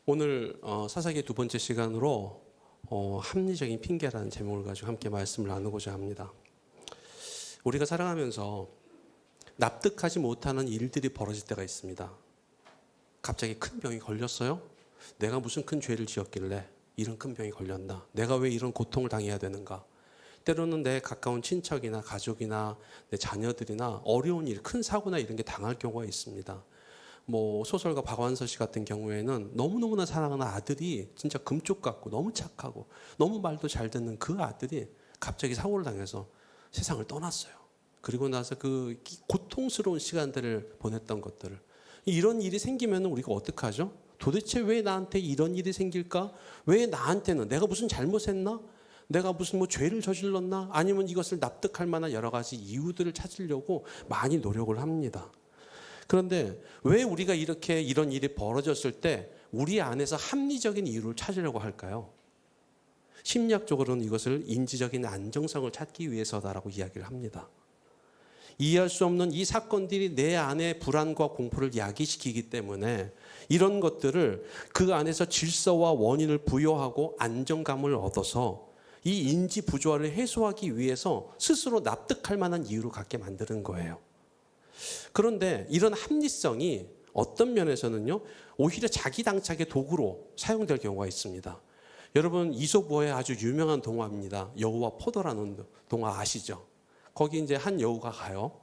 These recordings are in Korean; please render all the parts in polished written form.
오늘 사사기의 두 번째 시간으로 합리적인 핑계라는 제목을 가지고 함께 말씀을 나누고자 합니다. 우리가 살아가면서 납득하지 못하는 일들이 벌어질 때가 있습니다. 갑자기 큰 병이 걸렸어요? 내가 무슨 큰 죄를 지었길래 이런 큰 병이 걸렸나? 내가 왜 이런 고통을 당해야 되는가? 때로는 내 가까운 친척이나 가족이나 내 자녀들이나 어려운 일, 큰 사고나 이런 게 당할 경우가 있습니다. 소설가 박완서 씨 같은 경우에는 너무너무나 사랑하는 아들이 진짜 금쪽 같고 너무 착하고 너무 말도 잘 듣는 그 아들이 갑자기 사고를 당해서 세상을 떠났어요. 그리고 나서 그 고통스러운 시간들을 보냈던 것들을, 이런 일이 생기면 우리가 어떻게 하죠? 도대체 왜 나한테 이런 일이 생길까? 왜 나한테는 내가 무슨 잘못했나? 내가 무슨 죄를 저질렀나? 아니면 이것을 납득할 만한 여러 가지 이유들을 찾으려고 많이 노력을 합니다. 그런데 왜 우리가 이런 일이 벌어졌을 때 우리 안에서 합리적인 이유를 찾으려고 할까요? 심리학적으로는 이것을 인지적인 안정성을 찾기 위해서다라고 이야기를 합니다. 이해할 수 없는 이 사건들이 내 안에 불안과 공포를 야기시키기 때문에 이런 것들을 그 안에서 질서와 원인을 부여하고 안정감을 얻어서 이 인지 부조화를 해소하기 위해서 스스로 납득할 만한 이유를 갖게 만드는 거예요. 그런데 이런 합리성이 어떤 면에서는요, 오히려 자기 당착의 도구로 사용될 경우가 있습니다. 여러분, 이솝우화의 아주 유명한 동화입니다. 여우와 포도라는 동화 아시죠? 거기 이제 한 여우가 가요.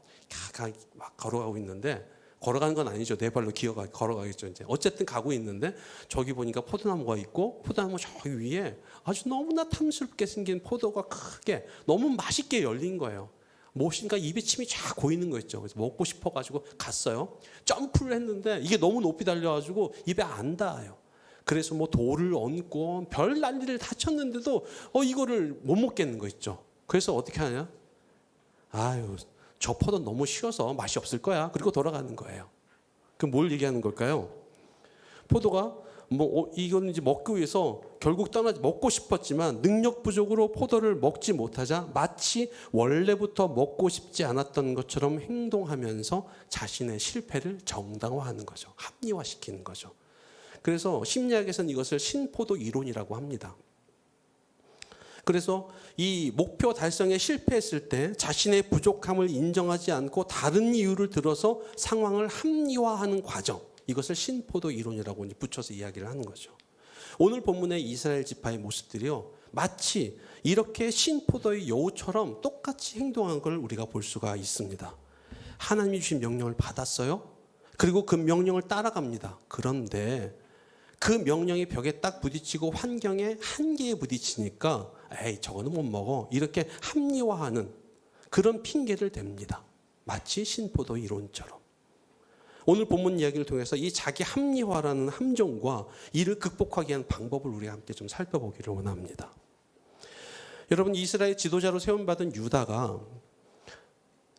막 걸어가고 있는데, 걸어가는 건 아니죠. 네 발로 걸어가겠죠. 이제 어쨌든 가고 있는데 저기 보니까 포도나무가 있고, 포도나무 저기 위에 아주 너무나 탐스럽게 생긴 포도가 크게 너무 맛있게 열린 거예요. 무엇인가 입에 침이 쫙 고이는 거 있죠. 그래서 먹고 싶어가지고 갔어요. 점프를 했는데 이게 너무 높이 달려가지고 입에 안 닿아요. 그래서 돌을 얹고 별 난리를 다 쳤는데도 이거를 못 먹겠는 거 있죠. 그래서 어떻게 하냐? 아유, 저 포도 너무 쉬워서 맛이 없을 거야. 그리고 돌아가는 거예요. 그럼 뭘 얘기하는 걸까요? 포도가 이거는 이제 먹기 위해서 결국 먹고 싶었지만 능력 부족으로 포도를 먹지 못하자 마치 원래부터 먹고 싶지 않았던 것처럼 행동하면서 자신의 실패를 정당화하는 거죠. 합리화시키는 거죠. 그래서 심리학에서는 이것을 신포도 이론이라고 합니다. 그래서 이 목표 달성에 실패했을 때 자신의 부족함을 인정하지 않고 다른 이유를 들어서 상황을 합리화하는 과정, 이것을 신포도 이론이라고 붙여서 이야기를 하는 거죠. 오늘 본문의 이스라엘 지파의 모습들이요, 마치 이렇게 신포도의 여우처럼 똑같이 행동한 걸 우리가 볼 수가 있습니다. 하나님이 주신 명령을 받았어요. 그리고 그 명령을 따라갑니다. 그런데 그 명령이 벽에 딱 부딪히고 환경의 한계에 부딪히니까 에이, 저거는 못 먹어, 이렇게 합리화하는 그런 핑계를 댑니다. 마치 신포도 이론처럼. 오늘 본문 이야기를 통해서 이 자기 합리화라는 함정과 이를 극복하기 위한 방법을 우리가 함께 좀 살펴보기를 원합니다. 여러분, 이스라엘 지도자로 세움받은 유다가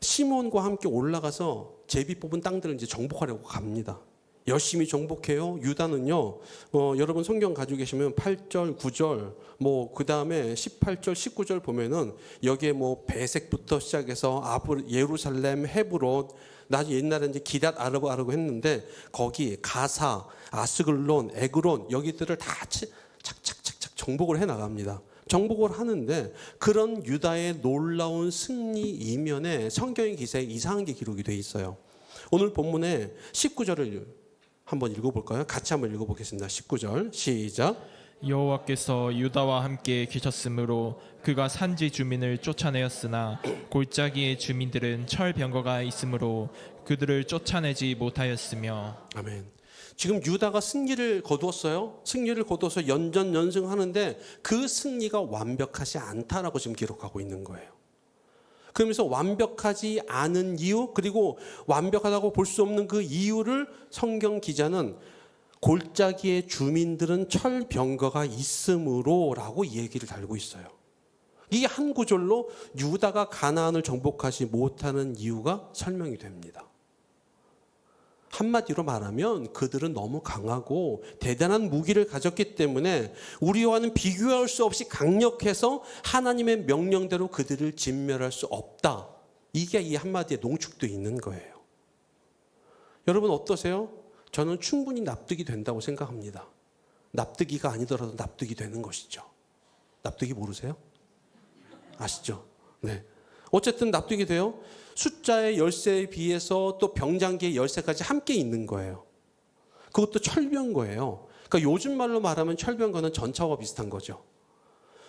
시몬과 함께 올라가서 제비 뽑은 땅들을 이제 정복하려고 갑니다. 열심히 정복해요. 유다는요, 여러분 성경 가지고 계시면 8절, 9절, 그 다음에 18절, 19절 보면은 여기에 베색부터 시작해서 예루살렘, 헤브론, 나중에 옛날에 이제 기럇 아르바라고 했는데 거기 가사, 아스글론, 에그론 여기들을 다 착착착착 정복을 해 나갑니다. 정복을 하는데 그런 유다의 놀라운 승리 이면에 성경의 기사에 이상한 게 기록이 돼 있어요. 오늘 본문에 19절을 한번 읽어볼까요? 같이 한번 읽어보겠습니다. 19절 시작. 여호와께서 유다와 함께 계셨으므로 그가 산지 주민을 쫓아내었으나 골짜기의 주민들은 철병거가 있으므로 그들을 쫓아내지 못하였으며. 아멘. 지금 유다가 승리를 거두었어요. 승리를 거두어서 연전연승하는데 그 승리가 완벽하지 않다라고 지금 기록하고 있는 거예요. 그러면서 완벽하지 않은 이유, 그리고 완벽하다고 볼 수 없는 그 이유를 성경 기자는 골짜기의 주민들은 철병거가 있으므로 라고 이 얘기를 달고 있어요. 이 한 구절로 유다가 가나안을 정복하지 못하는 이유가 설명이 됩니다. 한마디로 말하면 그들은 너무 강하고 대단한 무기를 가졌기 때문에 우리와는 비교할 수 없이 강력해서 하나님의 명령대로 그들을 진멸할 수 없다. 이게 이 한마디에 농축되어 있는 거예요. 여러분 어떠세요? 저는 충분히 납득이 된다고 생각합니다. 납득이가 아니더라도 납득이 되는 것이죠. 납득이 모르세요? 아시죠? 네. 어쨌든 납득이 돼요. 숫자의 열쇠에 비해서 또 병장기의 열쇠까지 함께 있는 거예요. 그것도 철병거예요. 그러니까 요즘 말로 말하면 철병거는 전차와 비슷한 거죠.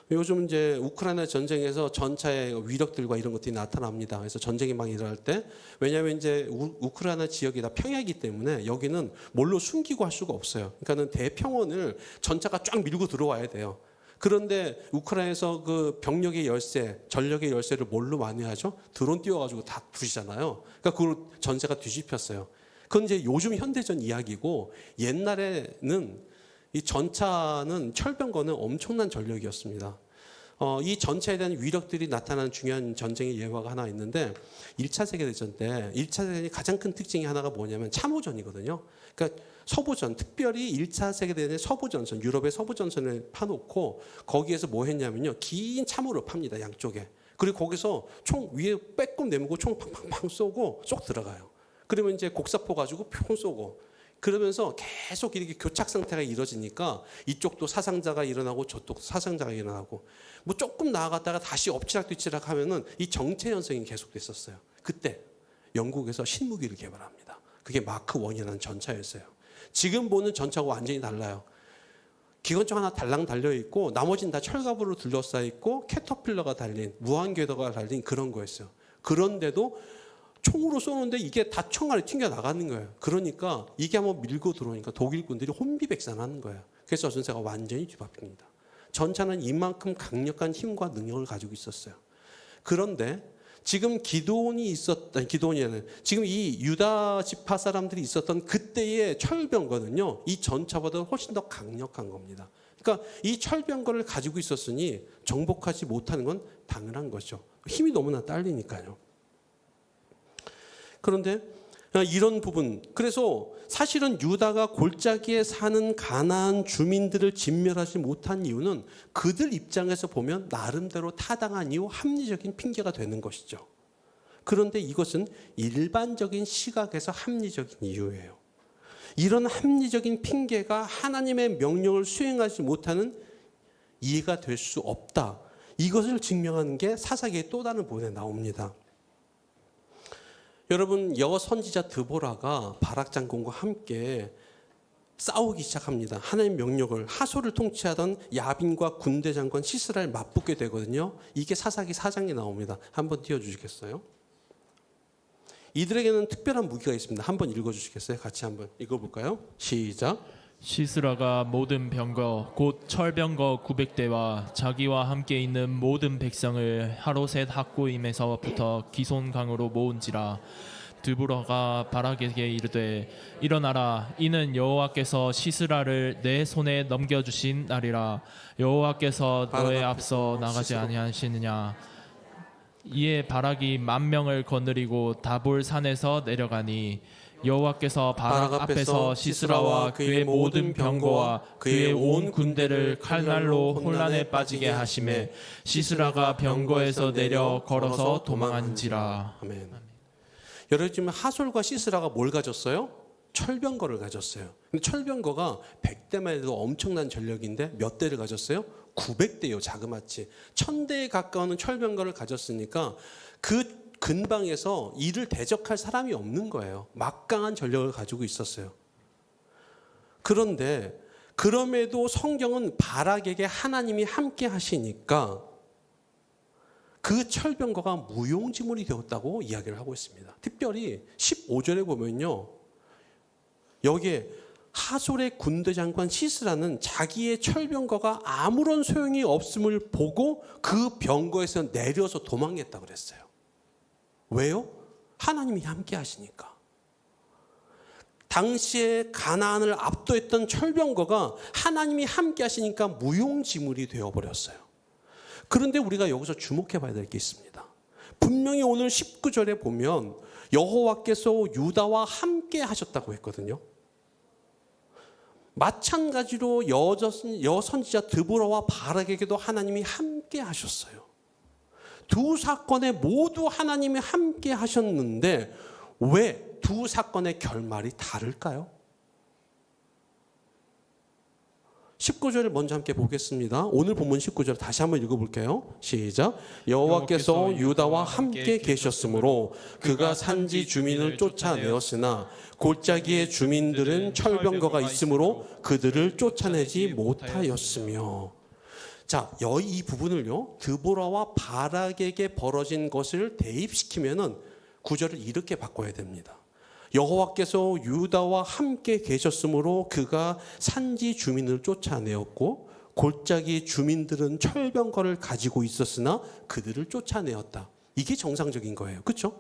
요즘 이제 우크라이나 전쟁에서 전차의 위력들과 이런 것들이 나타납니다. 그래서 전쟁이 막 일어날 때, 왜냐하면 이제 우크라이나 지역이 다 평야이기 때문에 여기는 뭘로 숨기고 할 수가 없어요. 그러니까는 대평원을 전차가 쫙 밀고 들어와야 돼요. 그런데 우크라이나에서 그 병력의 열쇠, 전력의 열쇠를 뭘로 많이 하죠? 드론 띄워가지고 다 부시잖아요. 그러니까 그걸 전세가 뒤집혔어요. 그건 이제 요즘 현대전 이야기고, 옛날에는 이 전차는 철병거는 엄청난 전력이었습니다. 이 전차에 대한 위력들이 나타나는 중요한 전쟁의 예화가 하나 있는데, 1차 세계대전 때 1차 세계대전의 가장 큰 특징이 하나가 뭐냐면 참호전이거든요. 그러니까 서부전, 특별히 1차 세계대전의 서부전선, 유럽의 서부전선을 파놓고 거기에서 뭐 했냐면요, 긴 참호를 팝니다, 양쪽에. 그리고 거기서 총 위에 빼꼼 내밀고 총 팡팡팡 쏘고 쏙 들어가요. 그러면 이제 곡사포 가지고 평 쏘고, 그러면서 계속 이렇게 교착 상태가 이루어지니까 이쪽도 사상자가 일어나고 저쪽도 사상자가 일어나고, 뭐 조금 나아갔다가 다시 엎치락뒤치락 하면은 이 정체 현상이 계속됐었어요. 그때 영국에서 신무기를 개발합니다. 그게 마크 1이라는 전차였어요. 지금 보는 전차하고 완전히 달라요. 기관총 하나 달랑 달려 있고 나머지는 다 철갑으로 둘러싸여 있고 캐터필러가 달린, 무한궤도가 달린 그런 거였어요. 그런데도 총으로 쏘는데 이게 다 총알이 튕겨 나가는 거예요. 그러니까 이게 한번 밀고 들어오니까 독일군들이 혼비백산하는 거예요. 그래서 전세가 완전히 뒤바뀝니다. 전차는 이만큼 강력한 힘과 능력을 가지고 있었어요. 그런데 지금 기도원이 지금 이 유다 지파 사람들이 있었던 그때의 철병거는요, 이 전차보다 훨씬 더 강력한 겁니다. 그러니까 이 철병거를 가지고 있었으니 정복하지 못하는 건 당연한 거죠. 힘이 너무나 딸리니까요. 그런데 이런 부분, 그래서 사실은 유다가 골짜기에 사는 가나안 주민들을 진멸하지 못한 이유는 그들 입장에서 보면 나름대로 타당한 이유, 합리적인 핑계가 되는 것이죠. 그런데 이것은 일반적인 시각에서 합리적인 이유예요. 이런 합리적인 핑계가 하나님의 명령을 수행하지 못하는 이해가 될 수 없다. 이것을 증명하는 게 사사기의 또 다른 부분에 나옵니다. 여러분, 여선지자 드보라가 바락 장군과 함께 싸우기 시작합니다. 하나님의 명령을, 하솔을 통치하던 야빈과 군대 장관 시스라를 맞붙게 되거든요. 이게 사사기 4장에 나옵니다. 한번 띄워주시겠어요? 이들에게는 특별한 무기가 있습니다. 한번 읽어주시겠어요? 같이 한번 읽어볼까요? 시작. 시스라가 모든 병거 곧 철병거 900대와 자기와 함께 있는 모든 백성을 하로셋 학고임에서부터 기손강으로 모은지라. 드보라가 바락에게 이르되 일어나라, 이는 여호와께서 시스라를 내 손에 넘겨주신 날이라. 여호와께서 너의 앞서 나가지 아니하시느냐. 이에 바락이 10,000명을 거느리고 다볼 산에서 내려가니 여호와께서 바락 앞에서 시스라와 그의 모든 병거와 그의 온 군대를 칼날로 혼란에 빠지게 하시매 시스라가 병거에서 내려 걸어서 도망한지라. 아멘. 여러분, 지금 하솔과 시스라가 뭘 가졌어요? 철병거를 가졌어요. 근데 철병거가 100대만 해도 엄청난 전력인데 몇 대를 가졌어요? 900대요. 자그마치 1000대에 가까운 철병거를 가졌으니까 그 근방에서 이를 대적할 사람이 없는 거예요. 막강한 전력을 가지고 있었어요. 그런데 그럼에도 성경은 바락에게 하나님이 함께 하시니까 그 철병거가 무용지물이 되었다고 이야기를 하고 있습니다. 특별히 15절에 보면요, 여기에 하솔의 군대 장관 시스라는 자기의 철병거가 아무런 소용이 없음을 보고 그 병거에서 내려서 도망했다고 그랬어요. 왜요? 하나님이 함께 하시니까. 당시에 가나안을 압도했던 철병거가 하나님이 함께 하시니까 무용지물이 되어버렸어요. 그런데 우리가 여기서 주목해 봐야 될 게 있습니다. 분명히 오늘 19절에 보면 여호와께서 유다와 함께 하셨다고 했거든요. 마찬가지로 여선지자 드보라와 바락에게도 하나님이 함께 하셨어요. 두 사건에 모두 하나님이 함께 하셨는데 왜 두 사건의 결말이 다를까요? 19절을 먼저 함께 보겠습니다. 오늘 본문 19절 다시 한번 읽어볼게요. 시작. 여호와께서 유다와 함께 계셨으므로 그가 산지 주민을 쫓아내었으나 골짜기의 주민들은 철병거가 있으므로 그들을 쫓아내지 못하였으며. 자, 이 부분을요, 드보라와 바락에게 벌어진 것을 대입시키면은 구절을 이렇게 바꿔야 됩니다. 여호와께서 유다와 함께 계셨으므로 그가 산지 주민을 쫓아내었고 골짜기 주민들은 철병거를 가지고 있었으나 그들을 쫓아내었다. 이게 정상적인 거예요. 그렇죠?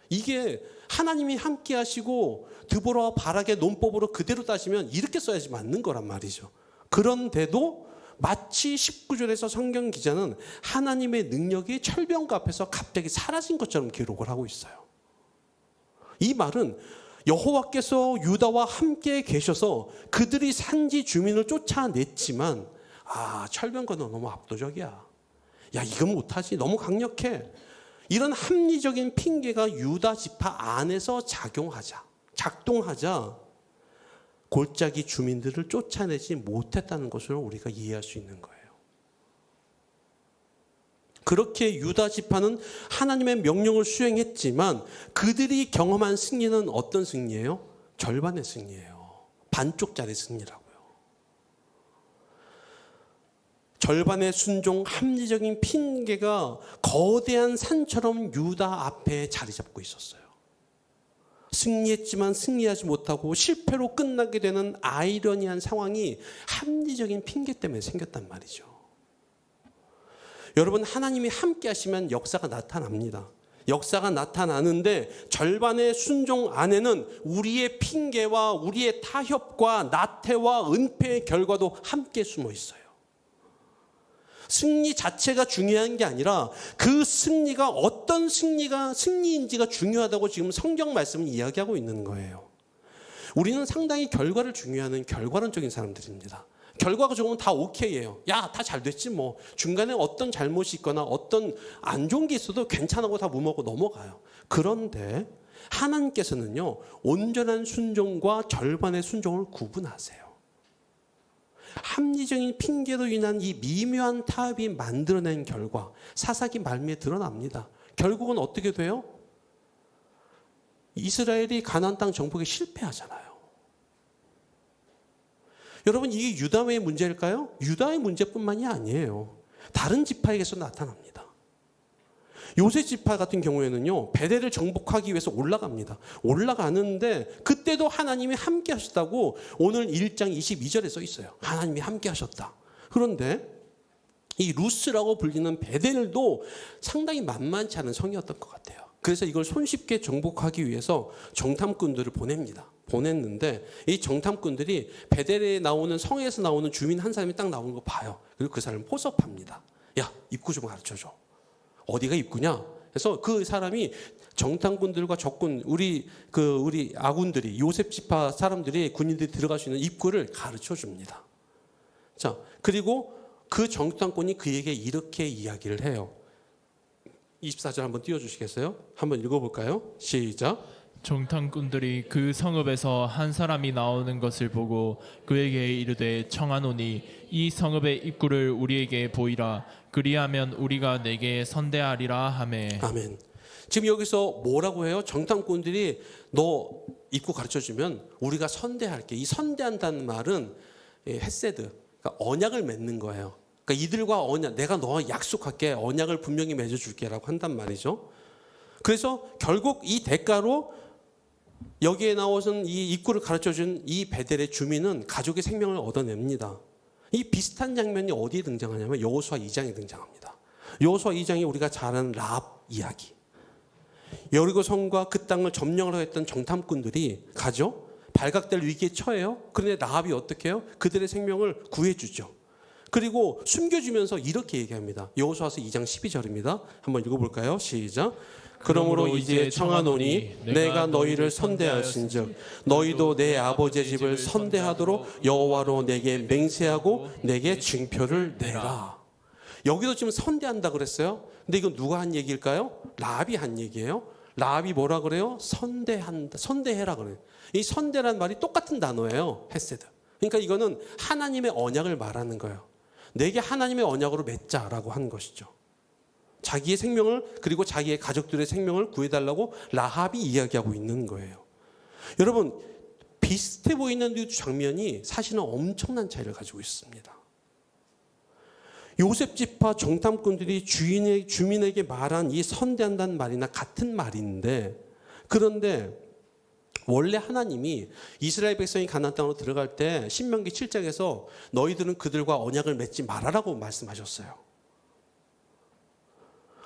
이게 하나님이 함께 하시고 드보라와 바락의 논법으로 그대로 따지면 이렇게 써야지 맞는 거란 말이죠. 그런데도 마치 19절에서 성경 기자는 하나님의 능력이 철병거 앞에서 갑자기 사라진 것처럼 기록을 하고 있어요. 이 말은 여호와께서 유다와 함께 계셔서 그들이 산지 주민을 쫓아냈지만 철병거는 너무 압도적이야. 야, 이건 못하지. 너무 강력해. 이런 합리적인 핑계가 유다 지파 안에서 작동하자 골짜기 주민들을 쫓아내지 못했다는 것을 우리가 이해할 수 있는 거예요. 그렇게 유다 지파는 하나님의 명령을 수행했지만 그들이 경험한 승리는 어떤 승리예요? 절반의 승리예요. 반쪽짜리 승리라고요. 절반의 순종, 합리적인 핑계가 거대한 산처럼 유다 앞에 자리 잡고 있었어요. 승리했지만 승리하지 못하고 실패로 끝나게 되는 아이러니한 상황이 합리적인 핑계 때문에 생겼단 말이죠. 여러분, 하나님이 함께 하시면 역사가 나타납니다. 역사가 나타나는데 절반의 순종 안에는 우리의 핑계와 우리의 타협과 나태와 은폐의 결과도 함께 숨어 있어요. 승리 자체가 중요한 게 아니라 그 승리가 어떤 승리인지가 중요하다고 지금 성경 말씀은 이야기하고 있는 거예요. 우리는 상당히 결과를 중요하는 결과론적인 사람들입니다. 결과가 좋으면 다 오케이예요. 야, 다 잘 됐지 뭐. 중간에 어떤 잘못이 있거나 어떤 안 좋은 게 있어도 괜찮다고 다 무마하고 넘어가요. 그런데 하나님께서는요, 온전한 순종과 절반의 순종을 구분하세요. 합리적인 핑계로 인한 이 미묘한 타협이 만들어낸 결과, 사사기 말미에 드러납니다. 결국은 어떻게 돼요? 이스라엘이 가나안 땅 정복에 실패하잖아요. 여러분, 이게 유다의 문제일까요? 유다의 문제뿐만이 아니에요. 다른 지파에게서 나타납니다. 요셉 지파 같은 경우에는요, 베델을 정복하기 위해서 올라갑니다. 올라가는데 그때도 하나님이 함께 하셨다고 오늘 1장 22절에 써 있어요. 하나님이 함께 하셨다. 그런데 이 루스라고 불리는 베델도 상당히 만만치 않은 성이었던 것 같아요. 그래서 이걸 손쉽게 정복하기 위해서 정탐꾼들을 보냈는데 이 정탐꾼들이 베델에 나오는 성에서 나오는 주민 한 사람이 딱 나오는 거 봐요. 그리고 그 사람을 포섭합니다. 야, 입구 좀 가르쳐줘. 어디가 입구냐? 그래서 그 사람이 정탐꾼들과 적군, 우리 아군들이, 요셉 지파 사람들이, 군인들이 들어갈 수 있는 입구를 가르쳐 줍니다. 자, 그리고 그 정탐꾼이 그에게 이렇게 이야기를 해요. 24절 한번 띄워주시겠어요? 한번 읽어볼까요? 시작. 정탐꾼들이 그 성읍에서 한 사람이 나오는 것을 보고 그에게 이르되 청하노니 이 성읍의 입구를 우리에게 보이라. 그리하면 우리가 내게 선대하리라 하매. 아멘. 지금 여기서 뭐라고 해요? 정탐꾼들이 너 입구 가르쳐주면 우리가 선대할게. 이 선대한다는 말은 헤세드, 그러니까 언약을 맺는 거예요. 그러니까 이들과 언약, 내가 너와 약속할게, 언약을 분명히 맺어줄게라고 한단 말이죠. 그래서 결국 이 대가로 여기에 나오신 이 입구를 가르쳐준 이 베델의 주민은 가족의 생명을 얻어냅니다. 이 비슷한 장면이 어디에 등장하냐면 여호수아 2장에 등장합니다. 여호수아 2장이 우리가 잘 아는 라합 이야기. 여리고 성과 그 땅을 점령하려 했던 정탐꾼들이 가죠. 발각될 위기에 처해요. 그런데 라합이 어떻게 해요? 그들의 생명을 구해주죠. 그리고 숨겨주면서 이렇게 얘기합니다. 여호수아서 2장 12절입니다. 한번 읽어볼까요? 시작. 그러므로 이제 청하노니 내가 너희를 선대하신즉 너희도 내 아버지의 집을 선대하도록 여호와로 내게 맹세하고 내게 징표를 내라. 여기도 지금 선대한다 그랬어요. 근데 이건 누가 한 얘기일까요? 라합이 한 얘기예요. 라합이 뭐라 그래요? 선대한다, 선대해라 그래요. 이 선대란 말이 똑같은 단어예요. 헤세드. 그러니까 이거는 하나님의 언약을 말하는 거예요. 내게 하나님의 언약으로 맺자라고 한 것이죠. 자기의 생명을 그리고 자기의 가족들의 생명을 구해달라고 라합이 이야기하고 있는 거예요. 여러분 비슷해 보이는 두 장면이 사실은 엄청난 차이를 가지고 있습니다. 요셉 지파 정탐꾼들이 주민에게 말한 이 선대한다는 말이나 같은 말인데, 그런데 원래 하나님이 이스라엘 백성이 가나안 땅으로 들어갈 때 신명기 7장에서 너희들은 그들과 언약을 맺지 말아라고 말씀하셨어요.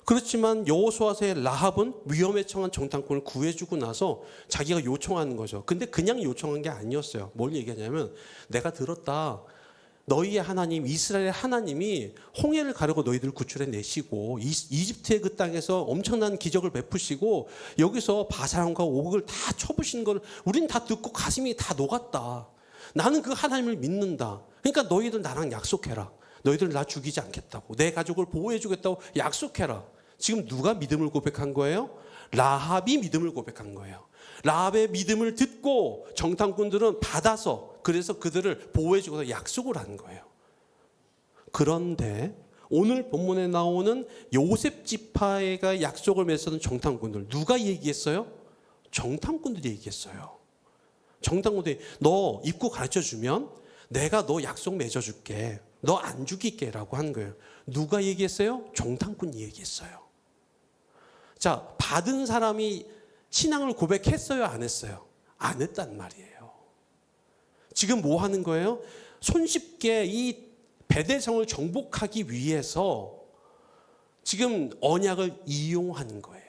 그렇지만 여호수아서의 라합은 위험에 처한 정탐꾼을 구해주고 나서 자기가 요청하는 거죠. 근데 그냥 요청한 게 아니었어요. 뭘 얘기하냐면 내가 들었다. 너희의 하나님 이스라엘의 하나님이 홍해를 가르고 너희들을 구출해 내시고 이집트의 그 땅에서 엄청난 기적을 베푸시고 여기서 바사람과 옥을 다 쳐부신 걸 우린 다 듣고 가슴이 다 녹았다. 나는 그 하나님을 믿는다. 그러니까 너희들 나랑 약속해라. 너희들 나 죽이지 않겠다고. 내 가족을 보호해 주겠다고 약속해라. 지금 누가 믿음을 고백한 거예요? 라합이 믿음을 고백한 거예요. 라합의 믿음을 듣고 정탐꾼들은 받아서 그래서 그들을 보호해 주고서 약속을 한 거예요. 그런데 오늘 본문에 나오는 요셉 지파가 약속을 맺었던 정탐꾼들 누가 얘기했어요? 정탐꾼들이 얘기했어요. 정탐꾼들이 너 입구 가르쳐 주면 내가 너 약속 맺어줄게. 너 안 죽일게라고 한 거예요. 누가 얘기했어요? 정탐꾼이 얘기했어요. 자, 받은 사람이 신앙을 고백했어요? 안 했어요? 안 했단 말이에요. 지금 뭐 하는 거예요? 손쉽게 이 베델성을 정복하기 위해서 지금 언약을 이용한 거예요.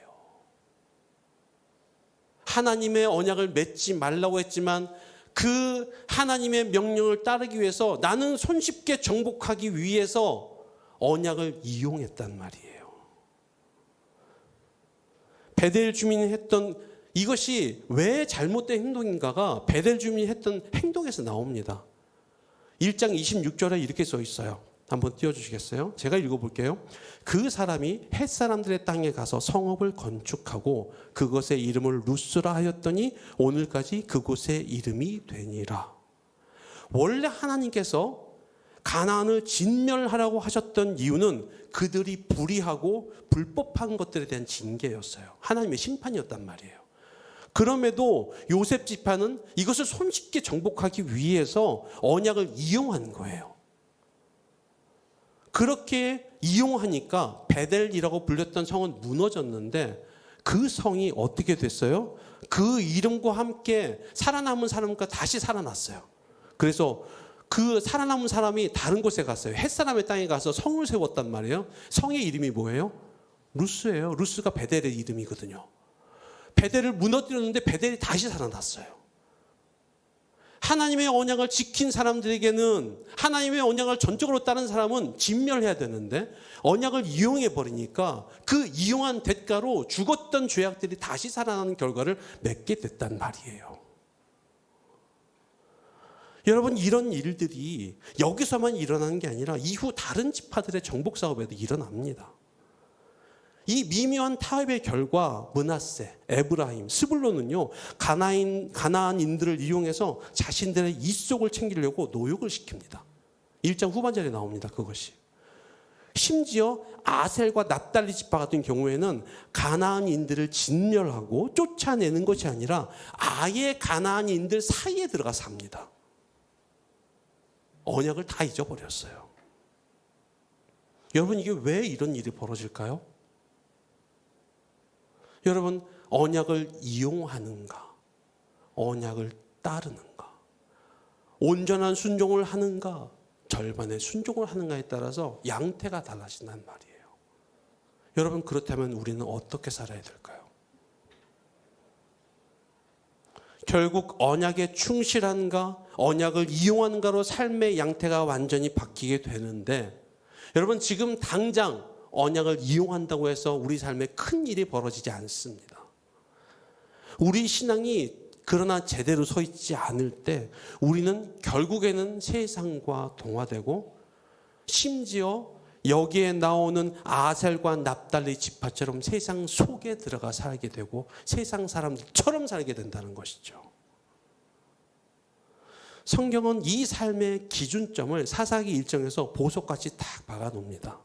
하나님의 언약을 맺지 말라고 했지만 그 하나님의 명령을 따르기 위해서 나는 손쉽게 정복하기 위해서 언약을 이용했단 말이에요. 베델 주민이 했던 이것이 왜 잘못된 행동인가가 베델 주민이 했던 행동에서 나옵니다. 1장 26절에 이렇게 써 있어요. 한번 띄워주시겠어요? 제가 읽어볼게요. 그 사람이 헷사람들의 땅에 가서 성읍을 건축하고 그것의 이름을 루스라 하였더니 오늘까지 그곳의 이름이 되니라. 원래 하나님께서 가나안을 진멸하라고 하셨던 이유는 그들이 불의하고 불법한 것들에 대한 징계였어요. 하나님의 심판이었단 말이에요. 그럼에도 요셉 지파는 이것을 손쉽게 정복하기 위해서 언약을 이용한 거예요. 그렇게 이용하니까 베델이라고 불렸던 성은 무너졌는데 그 성이 어떻게 됐어요? 그 이름과 함께 살아남은 사람과 다시 살아났어요. 그래서 그 살아남은 사람이 다른 곳에 갔어요. 햇사람의 땅에 가서 성을 세웠단 말이에요. 성의 이름이 뭐예요? 루스예요. 루스가 베델의 이름이거든요. 베델을 무너뜨렸는데 베델이 다시 살아났어요. 하나님의 언약을 지킨 사람들에게는 하나님의 언약을 전적으로 따른 사람은 진멸해야 되는데 언약을 이용해 버리니까 그 이용한 대가로 죽었던 죄악들이 다시 살아나는 결과를 맺게 됐단 말이에요. 여러분 이런 일들이 여기서만 일어나는 게 아니라 이후 다른 지파들의 정복 사업에도 일어납니다. 이 미묘한 타협의 결과 므낫세, 에브라임, 스불론은요 가나안인들을 이용해서 자신들의 이속을 챙기려고 노역을 시킵니다. 1장 후반절에 나옵니다. 그것이. 심지어 아셀과 납달리 지파 같은 경우에는 가나안인들을 진멸하고 쫓아내는 것이 아니라 아예 가나안인들 사이에 들어가 삽니다. 언약을 다 잊어버렸어요. 여러분 이게 왜 이런 일이 벌어질까요? 여러분 언약을 이용하는가? 언약을 따르는가? 온전한 순종을 하는가? 절반의 순종을 하는가에 따라서 양태가 달라진단 말이에요. 여러분 그렇다면 우리는 어떻게 살아야 될까요? 결국 언약에 충실한가? 언약을 이용하는가로 삶의 양태가 완전히 바뀌게 되는데 여러분 지금 당장 언약을 이용한다고 해서 우리 삶에 큰 일이 벌어지지 않습니다. 우리 신앙이 그러나 제대로 서 있지 않을 때 우리는 결국에는 세상과 동화되고 심지어 여기에 나오는 아셀과 납달리 지파처럼 세상 속에 들어가 살게 되고 세상 사람들처럼 살게 된다는 것이죠. 성경은 이 삶의 기준점을 사사기 1장에서 보석같이 딱 박아놓습니다.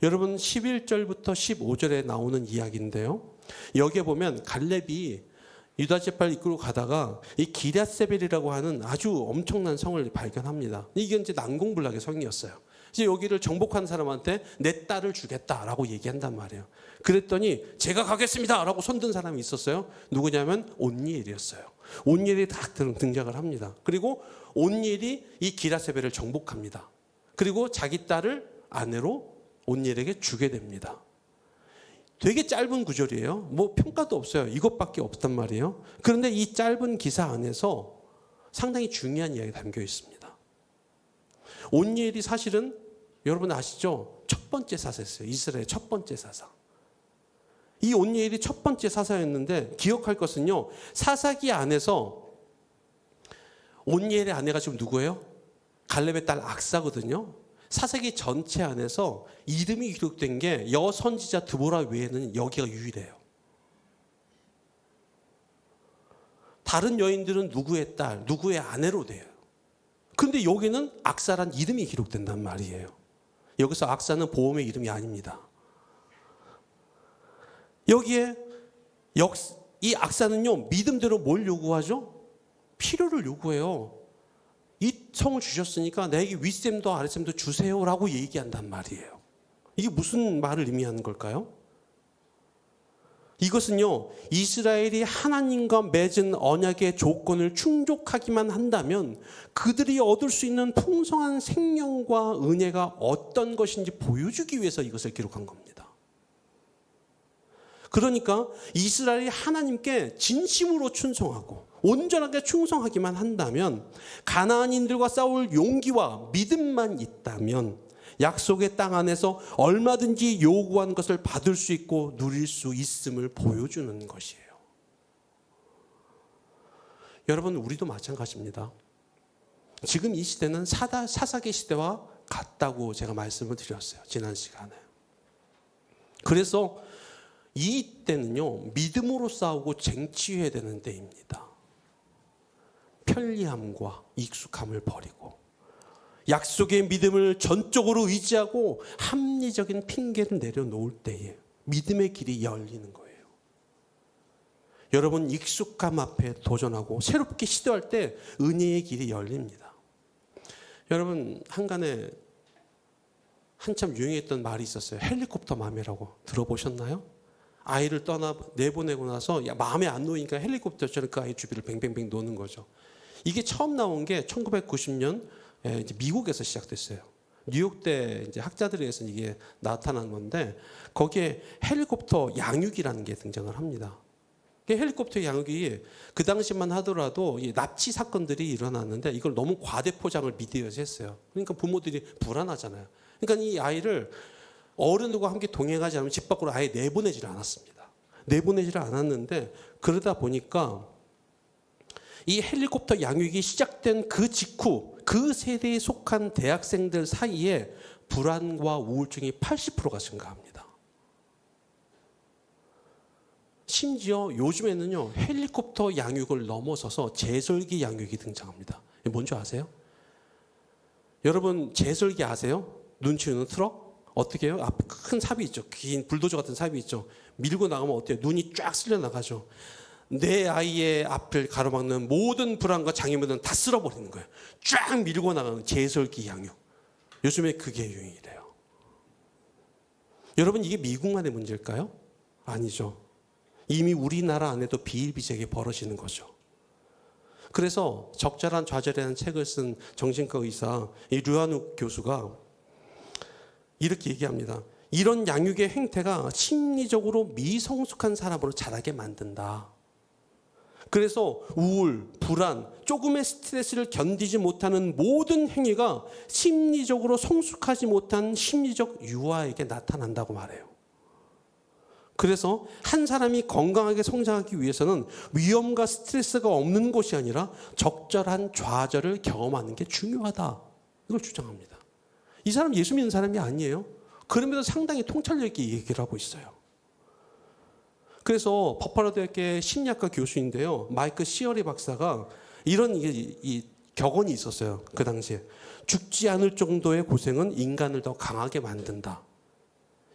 여러분 11절부터 15절에 나오는 이야기인데요. 여기에 보면 갈렙이 유다 지파를 이끌고 가다가 이 기럇세벨이라고 하는 아주 엄청난 성을 발견합니다. 이게 이제 난공불락의 성이었어요. 이제 여기를 정복한 사람한테 내 딸을 주겠다라고 얘기한단 말이에요. 그랬더니 제가 가겠습니다라고 손든 사람이 있었어요. 누구냐면 온니엘이었어요. 온니엘이 딱 등장을 합니다. 그리고 온니엘이 이 기럇세벨을 정복합니다. 그리고 자기 딸을 아내로 온니엘에게 주게 됩니다. 되게 짧은 구절이에요. 뭐 평가도 없어요. 이것밖에 없단 말이에요. 그런데 이 짧은 기사 안에서 상당히 중요한 이야기가 담겨 있습니다. 온니엘이 사실은 여러분 아시죠? 첫 번째 사사였어요. 이스라엘 첫 번째 사사. 이 온니엘이 첫 번째 사사였는데 기억할 것은요. 사사기 안에서 온니엘의 아내가 지금 누구예요? 갈렙의 딸 악사거든요. 사사기 전체 안에서 이름이 기록된 게 여선지자 드보라 외에는 여기가 유일해요. 다른 여인들은 누구의 딸, 누구의 아내로 돼요. 그런데 여기는 악사란 이름이 기록된단 말이에요. 여기서 악사는 보험의 이름이 아닙니다. 여기에 이 악사는요, 믿음대로 뭘 요구하죠? 필요를 요구해요. 이 성을 주셨으니까 나에게 윗셈도 아랫셈도 주세요라고 얘기한단 말이에요. 이게 무슨 말을 의미하는 걸까요? 이것은요, 이스라엘이 하나님과 맺은 언약의 조건을 충족하기만 한다면 그들이 얻을 수 있는 풍성한 생명과 은혜가 어떤 것인지 보여주기 위해서 이것을 기록한 겁니다. 그러니까 이스라엘이 하나님께 진심으로 충성하고 온전하게 충성하기만 한다면, 가나안인들과 싸울 용기와 믿음만 있다면 약속의 땅 안에서 얼마든지 요구한 것을 받을 수 있고 누릴 수 있음을 보여주는 것이에요. 여러분, 우리도 마찬가지입니다. 지금 이 시대는 사사기 시대와 같다고 제가 말씀을 드렸어요, 지난 시간에. 그래서 이 때는요, 믿음으로 싸우고 쟁취해야 되는 때입니다. 편리함과 익숙함을 버리고 약속의 믿음을 전적으로 의지하고 합리적인 핑계를 내려놓을 때에 믿음의 길이 열리는 거예요. 여러분, 익숙함 앞에 도전하고 새롭게 시도할 때 은혜의 길이 열립니다. 여러분, 한간에 한참 유행했던 말이 있었어요. 헬리콥터 맘이라고 들어보셨나요? 아이를 내보내고 나서 마음에 안 놓이니까 헬리콥터처럼 그 아이 주변을 뱅뱅뱅 노는 거죠. 이게 처음 나온 게 1990년 미국에서 시작됐어요. 뉴욕대 이제 학자들에 의해서 이게 나타난 건데, 거기에 헬리콥터 양육이라는 게 등장을 합니다. 헬리콥터 양육이 그 당시만 하더라도 납치 사건들이 일어났는데 이걸 너무 과대 포장을 미디어에서 했어요. 그러니까 부모들이 불안하잖아요. 그러니까 이 아이를 어른들과 함께 동행하지 않으면 집 밖으로 아예 내보내지를 않았습니다. 내보내지를 않았는데, 그러다 보니까 이 헬리콥터 양육이 시작된 그 직후 그 세대에 속한 대학생들 사이에 불안과 우울증이 80%가 증가합니다. 심지어 요즘에는요, 헬리콥터 양육을 넘어서서 제설기 양육이 등장합니다. 뭔지 아세요? 여러분, 제설기 아세요? 눈 치우는 트럭? 어떻게 해요? 앞에 큰 삽이 있죠. 긴 불도저 같은 삽이 있죠. 밀고 나가면 어때요? 눈이 쫙 쓸려 나가죠. 내 아이의 앞을 가로막는 모든 불안과 장애물은 다 쓸어버리는 거예요. 쫙 밀고 나가는 제설기 양육. 요즘에 그게 유행이래요. 여러분, 이게 미국만의 문제일까요? 아니죠. 이미 우리나라 안에도 비일비재하게 벌어지는 거죠. 그래서 적절한 좌절이라는 책을 쓴 정신과 의사 이 류한욱 교수가 이렇게 얘기합니다. 이런 양육의 행태가 심리적으로 미성숙한 사람으로 자라게 만든다. 그래서 우울, 불안, 조금의 스트레스를 견디지 못하는 모든 행위가 심리적으로 성숙하지 못한 심리적 유아에게 나타난다고 말해요. 그래서 한 사람이 건강하게 성장하기 위해서는 위험과 스트레스가 없는 것이 아니라 적절한 좌절을 경험하는 게 중요하다. 이걸 주장합니다. 이 사람 예수 믿는 사람이 아니에요. 그러면서 상당히 통찰력 있게 얘기를 하고 있어요. 그래서 버팔로 대학의 심리학과 교수인데요, 마이크 시어리 박사가 이런 이 격언이 있었어요. 그 당시에. 죽지 않을 정도의 고생은 인간을 더 강하게 만든다.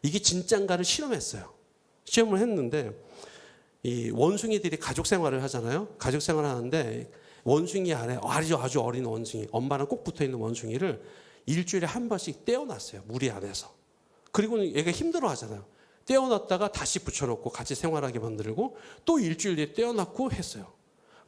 이게 진짠가를 실험했어요. 시험을 했는데 이 원숭이들이 가족 생활을 하잖아요. 가족 생활을 하는데 원숭이 안에 아주 어린 원숭이, 엄마랑 꼭 붙어있는 원숭이를 일주일에 한 번씩 떼어놨어요. 무리 안에서. 그리고 얘가 힘들어 하잖아요. 떼어놨다가 다시 붙여놓고 같이 생활하게 만들고 또 일주일 뒤에 떼어놨고 했어요.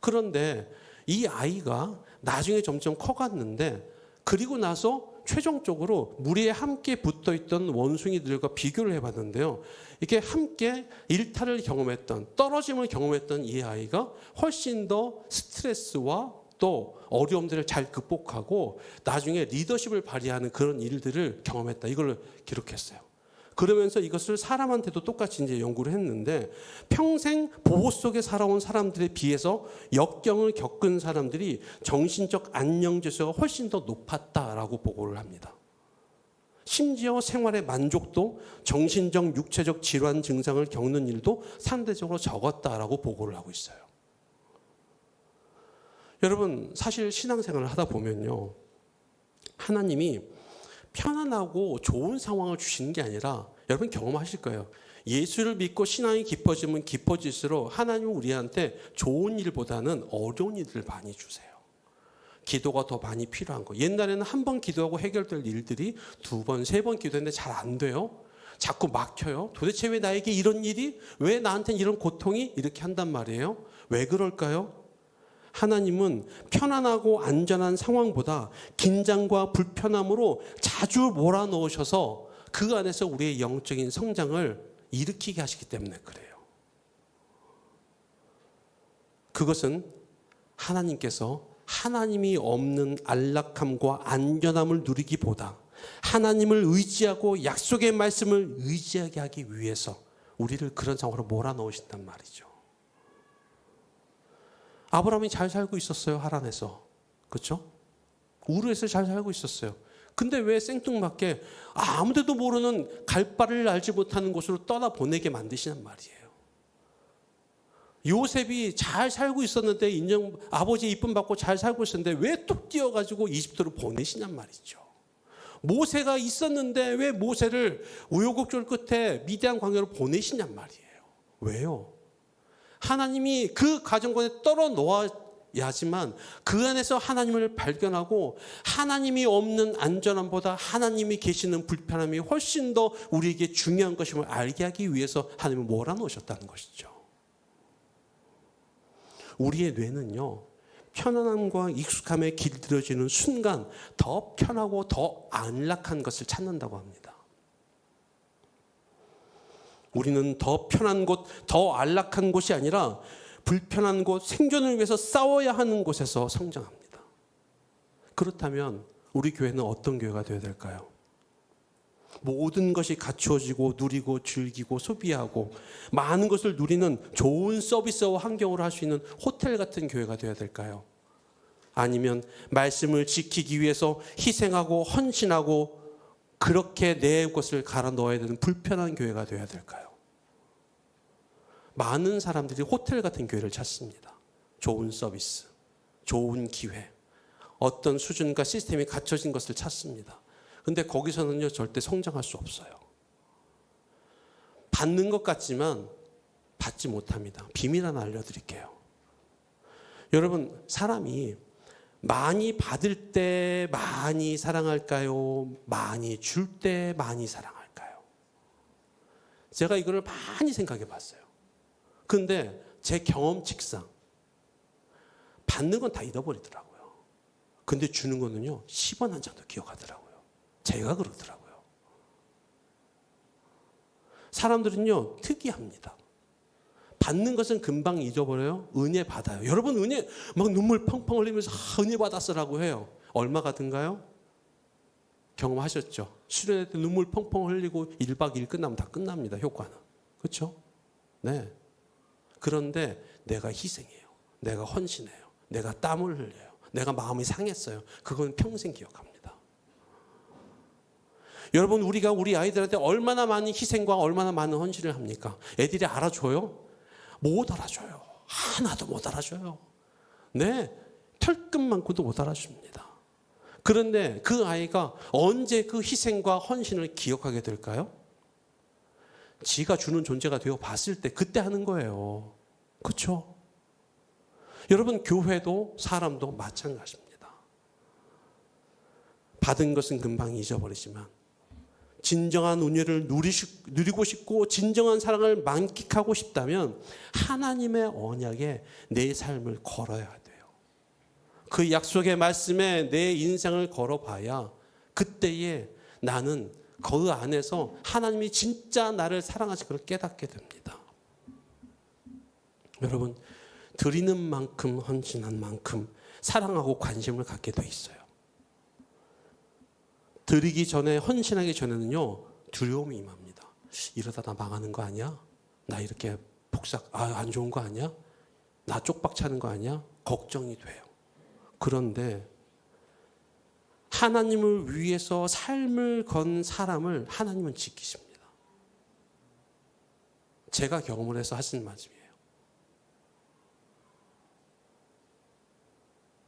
그런데 이 아이가 나중에 점점 커갔는데 그리고 나서 최종적으로 무리에 함께 붙어있던 원숭이들과 비교를 해봤는데요. 이게 함께 일탈을 경험했던, 떨어짐을 경험했던 이 아이가 훨씬 더 스트레스와 또 어려움들을 잘 극복하고 나중에 리더십을 발휘하는 그런 일들을 경험했다. 이걸 기록했어요. 그러면서 이것을 사람한테도 똑같이 이제 연구를 했는데 평생 보호 속에 살아온 사람들에 비해서 역경을 겪은 사람들이 정신적 안정지수가 훨씬 더 높았다라고 보고를 합니다. 심지어 생활의 만족도, 정신적, 육체적 질환 증상을 겪는 일도 상대적으로 적었다라고 보고를 하고 있어요. 여러분, 사실 신앙생활을 하다 보면요, 하나님이 편안하고 좋은 상황을 주시는 게 아니라 여러분 경험하실 거예요. 예수를 믿고 신앙이 깊어지면 깊어질수록 하나님은 우리한테 좋은 일보다는 어려운 일을 많이 주세요. 기도가 더 많이 필요한 거. 옛날에는 한 번 기도하고 해결될 일들이 두 번, 세 번 기도했는데 잘 안 돼요. 자꾸 막혀요. 도대체 왜 나에게 이런 일이? 왜 나한테는 이런 고통이? 이렇게 한단 말이에요. 왜 그럴까요? 하나님은 편안하고 안전한 상황보다 긴장과 불편함으로 자주 몰아넣으셔서 그 안에서 우리의 영적인 성장을 일으키게 하시기 때문에 그래요. 그것은 하나님께서 하나님이 없는 안락함과 안전함을 누리기보다 하나님을 의지하고 약속의 말씀을 의지하게 하기 위해서 우리를 그런 상황으로 몰아넣으신단 말이죠. 아브라함이 잘 살고 있었어요. 하란에서. 그렇죠? 우르에서 잘 살고 있었어요. 근데 왜 생뚱맞게 아무데도 모르는 갈 바를 알지 못하는 곳으로 떠나보내게 만드시는 말이에요. 요셉이 잘 살고 있었는데 아버지의 이쁨 받고 잘 살고 있었는데 왜 뚝 뛰어가지고 이집트로 보내시냔 말이죠. 모세가 있었는데 왜 모세를 우여곡절 끝에 미디안 광야로 보내시냔 말이에요. 왜요? 하나님이 그 가정권에 떨어 놓아야지만 그 안에서 하나님을 발견하고 하나님이 없는 안전함보다 하나님이 계시는 불편함이 훨씬 더 우리에게 중요한 것임을 알게 하기 위해서 하나님을 몰아놓으셨다는 것이죠. 우리의 뇌는요, 편안함과 익숙함에 길들여지는 순간 더 편하고 더 안락한 것을 찾는다고 합니다. 우리는 더 편한 곳, 더 안락한 곳이 아니라 불편한 곳, 생존을 위해서 싸워야 하는 곳에서 성장합니다. 그렇다면 우리 교회는 어떤 교회가 되어야 될까요? 모든 것이 갖추어지고 누리고 즐기고 소비하고 많은 것을 누리는 좋은 서비스와 환경으로 할 수 있는 호텔 같은 교회가 되어야 될까요? 아니면 말씀을 지키기 위해서 희생하고 헌신하고 그렇게 내 것을 갈아 넣어야 되는 불편한 교회가 되어야 될까요? 많은 사람들이 호텔 같은 교회를 찾습니다. 좋은 서비스, 좋은 기회, 어떤 수준과 시스템이 갖춰진 것을 찾습니다. 근데 거기서는요, 절대 성장할 수 없어요. 받는 것 같지만 받지 못합니다. 비밀 하나 알려드릴게요. 여러분, 사람이 많이 받을 때 많이 사랑할까요? 많이 줄 때 많이 사랑할까요? 제가 이거를 많이 생각해 봤어요. 근데 제 경험칙상 받는 건 다 잊어버리더라고요. 근데 주는 거는요, 10원 한 장도 기억하더라고요. 제가 그러더라고요. 사람들은요, 특이합니다. 받는 것은 금방 잊어버려요. 은혜 받아요. 여러분, 은혜 막 눈물 펑펑 흘리면서 은혜 받았으라고 해요. 얼마가 든가요? 경험하셨죠? 수련회 때 눈물 펑펑 흘리고 1박 2일 끝나면 다 끝납니다. 효과는. 그렇죠? 네. 그런데 내가 희생해요. 내가 헌신해요. 내가 땀을 흘려요. 내가 마음이 상했어요. 그건 평생 기억합니다. 여러분, 우리가 우리 아이들한테 얼마나 많은 희생과 얼마나 많은 헌신을 합니까? 애들이 알아줘요? 못 알아줘요. 하나도 못 알아줘요. 네, 털끝만큼도 못 알아줍니다. 그런데 그 아이가 언제 그 희생과 헌신을 기억하게 될까요? 지가 주는 존재가 되어 봤을 때 그때 하는 거예요. 그렇죠? 여러분, 교회도 사람도 마찬가지입니다. 받은 것은 금방 잊어버리지만 진정한 은혜를 누리고 싶고 진정한 사랑을 만끽하고 싶다면 하나님의 언약에 내 삶을 걸어야 돼요. 그 약속의 말씀에 내 인생을 걸어봐야 그때에 나는 그 안에서 하나님이 진짜 나를 사랑하시 그걸 깨닫게 됩니다. 여러분, 드리는 만큼 헌신한 만큼 사랑하고 관심을 갖게 돼 있어요. 드리기 전에, 헌신하기 전에는요, 두려움이 임합니다. 이러다 나 망하는 거 아니야? 나 이렇게 안 좋은 거 아니야? 나 쪽박 차는 거 아니야? 걱정이 돼요. 그런데 하나님을 위해서 삶을 건 사람을 하나님은 지키십니다. 제가 경험을 해서 하신 말씀이에요.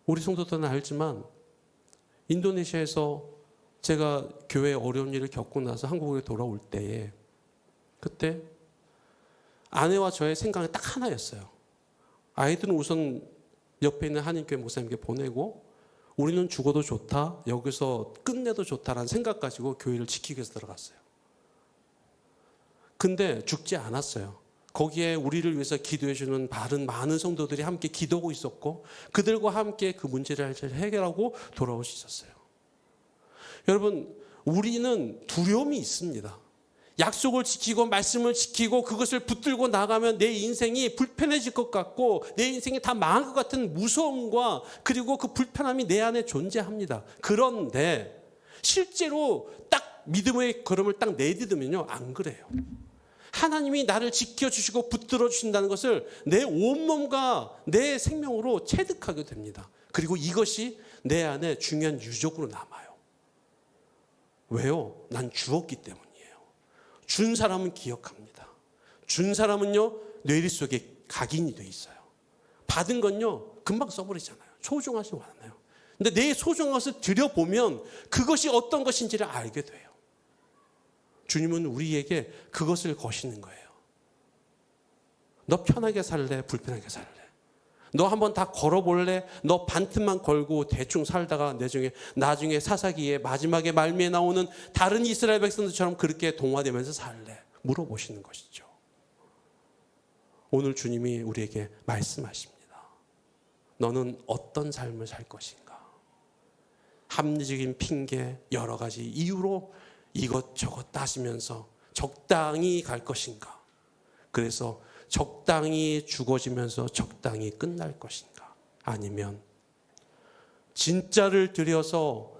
우리 성도들은 알지만 인도네시아에서 제가 교회에 어려운 일을 겪고 나서 한국에 돌아올 때에 그때 아내와 저의 생각이 딱 하나였어요. 아이들은 우선 옆에 있는 한인교회 목사님께 보내고 우리는 죽어도 좋다, 여기서 끝내도 좋다라는 생각 가지고 교회를 지키기 위해서 들어갔어요. 근데 죽지 않았어요. 거기에 우리를 위해서 기도해 주는 많은 성도들이 함께 기도하고 있었고 그들과 함께 그 문제를 해결하고 돌아올 수 있었어요. 여러분, 우리는 두려움이 있습니다. 약속을 지키고 말씀을 지키고 그것을 붙들고 나가면 내 인생이 불편해질 것 같고 내 인생이 다 망할 것 같은 무서움과 그리고 그 불편함이 내 안에 존재합니다. 그런데 실제로 딱 믿음의 걸음을 딱 내딛으면요, 안 그래요. 하나님이 나를 지켜주시고 붙들어 주신다는 것을 내 온몸과 내 생명으로 체득하게 됩니다. 그리고 이것이 내 안에 중요한 유적으로 남아요. 왜요? 난 주었기 때문이에요. 준 사람은 기억합니다. 준 사람은요, 뇌리 속에 각인이 돼 있어요. 받은 건요, 금방 써버리잖아요. 소중하지 않아요. 근데 내 소중한 것을 들여보면 그것이 어떤 것인지를 알게 돼요. 주님은 우리에게 그것을 거시는 거예요. 너 편하게 살래? 불편하게 살래? 너 한번 다 걸어볼래? 너 반틈만 걸고 대충 살다가 나중에 사사기에 마지막에 말미에 나오는 다른 이스라엘 백성들처럼 그렇게 동화되면서 살래? 물어보시는 것이죠. 오늘 주님이 우리에게 말씀하십니다. 너는 어떤 삶을 살 것인가? 합리적인 핑계, 여러 가지 이유로 이것저것 따지면서 적당히 갈 것인가? 그래서 적당히 죽어지면서 적당히 끝날 것인가? 아니면 진짜를 들여서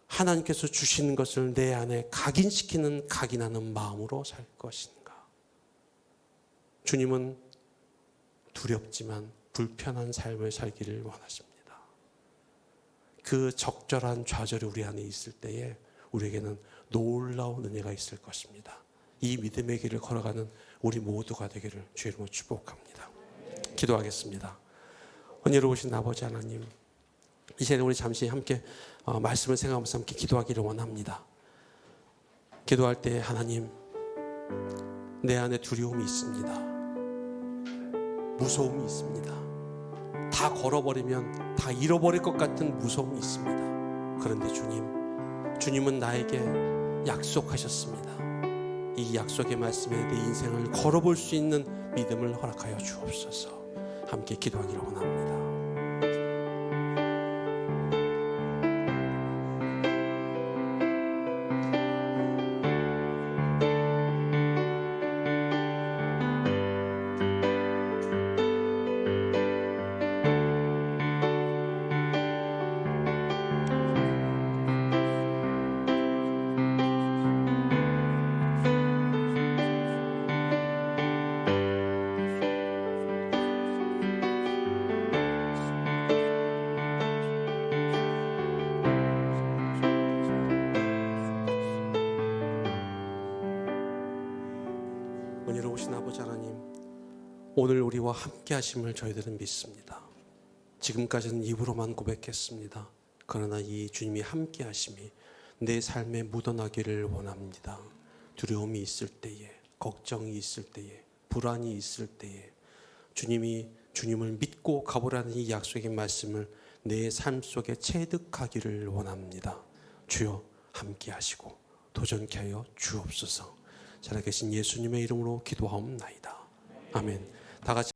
하나님께서 주시는 것을 내 안에 각인하는 마음으로 살 것인가? 주님은 두렵지만 불편한 삶을 살기를 원하십니다. 그 적절한 좌절이 우리 안에 있을 때에 우리에게는 놀라운 은혜가 있을 것입니다. 이 믿음의 길을 걸어가는 우리 모두가 되기를 주의 이름으로 축복합니다. 기도하겠습니다. 은혜로우신 아버지 하나님, 이 시간에 우리 잠시 함께 말씀을 생각하면서 함께 기도하기를 원합니다. 기도할 때 하나님, 내 안에 두려움이 있습니다. 무서움이 있습니다. 다 걸어버리면 다 잃어버릴 것 같은 무서움이 있습니다. 그런데 주님은 나에게 약속하셨습니다. 이 약속의 말씀에 내 인생을 걸어볼 수 있는 믿음을 허락하여 주옵소서. 함께 기도하기를 원합니다. 은혜로우신 아버지 하나님, 오늘 우리와 함께 하심을 저희들은 믿습니다. 지금까지는 입으로만 고백했습니다. 그러나 이 주님이 함께 하심이 내 삶에 묻어나기를 원합니다. 두려움이 있을 때에, 걱정이 있을 때에, 불안이 있을 때에 주님을 믿고 가보라는 이 약속의 말씀을 내 삶 속에 체득하기를 원합니다. 주여 함께 하시고 도전케 하여 주옵소서. 살아계신 예수님의 이름으로 기도하옵나이다. 아멘. 다 같이